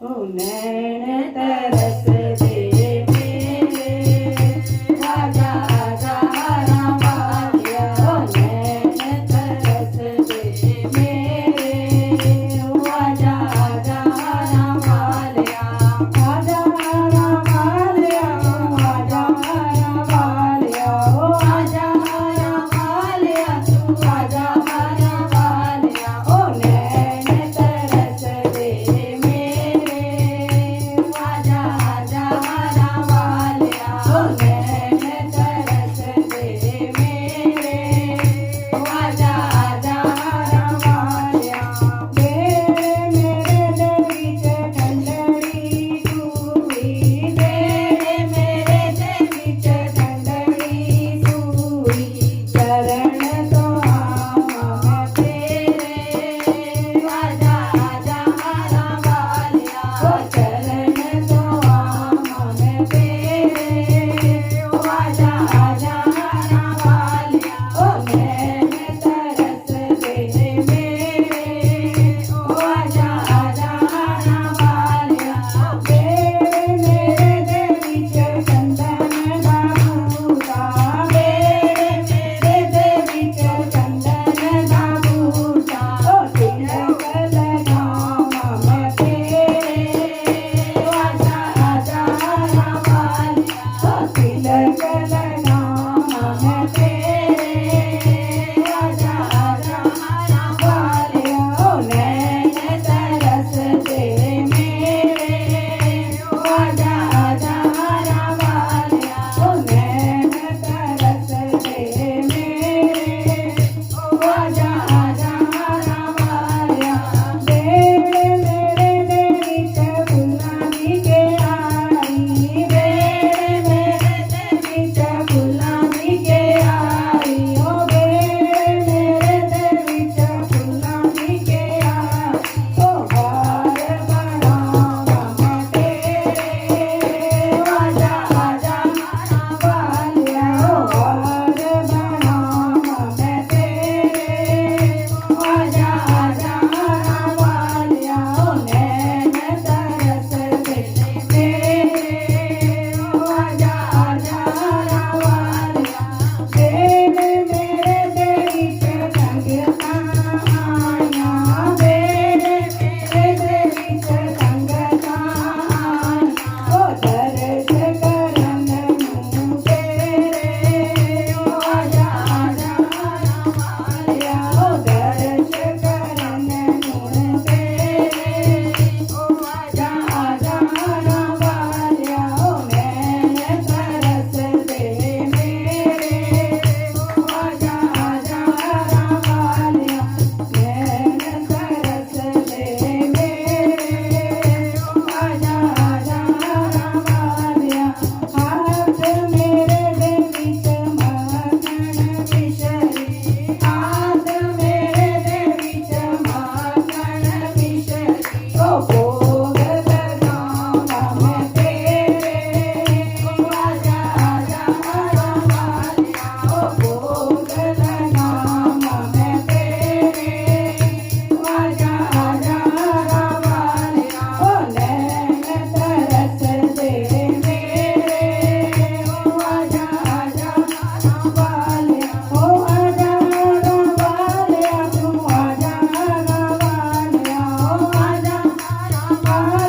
ओ नैन तरस दे मेरे आजा आजा राम वालिया ओ नैन तरस दे मेरे आजा आजा राम वालिया आजा राम वालिया आजा राम वालिया ओ आजा राम वालिया तू आजा राम वालिया ओ नैन तरस दे मेरे आजा आजा राम वालिया ओ नैन तरस दे मेरे आजा आजा राम वालिया बेड़े मेरे दिल विच ठंडड़ी सूई बेड़े मेरे दिल विच ठंडड़ी सूई चरण तो आवां तेरे आजा आजा राम वालिया ओ चरण तो आवां तेरे ओ आजा आजा राम वालिया ओ नैन तरस दे मेरे ओ आजा आजा राम वालिया बेड़े मेरे दिल विच चंदन दा बूटा बेड़े मेरे दिल विच चंदन दा बूटा ओ तिलक लगावां मैं तेरे ओ आजा आजा राम वालिया ओ तिलक लगावां मैं तेरे आजा आजा राम वालिया ओ नैन तरस दे मेरे ओ आजा आजा राम वालिया ओ नैन तरस दे मेरे ओ आजा आजा राम वालिया बेड़े मेरे दिल विच फुल्लां दी क्यारी बेड़े मेरे दिल विच फुल्लां दी क्यारी ओ बेड़े मेरे दिल विच फुल्लां दी क्यारी ओ हार बनावां मैं तेरे ओ आजा आजा राम वालिया ओ हार बनावां मैं तेरे ओ आजा आजा राम वालिया ओ नैन तरस दे मेरे ओ आजा आजा राम वालिया बेड़े मेरे दिल विच संगतां आईयां बेड़े मेरे दिल विच संगतां आईयां ओ दर्श करन नूं तेरे ओ आजा आजा राम वालिया ओ दर्श करन नूं तेरे ओ आजा आजा राम वालिया ओ नैन तरस दे मेरे ओ आजा आजा राम वालिया नैन तरस दे मेरे ओ आजा आजा राम वालिया हाथ मेरे दिल विच माखण विशरी हाथ मेरे दिल विच माखण विशरी ओ भोग लगावां मैं तेरे ओ आजा आजा राम वालिया ओ भोग लगावां मैं तेरे ओ आजा आजा राम वालिया ओ नैन तरस दे मेरे ओ आजा आजा राम वालिया ओ आजा राम वालिया तू आजा राम वालिया ओ आजा राम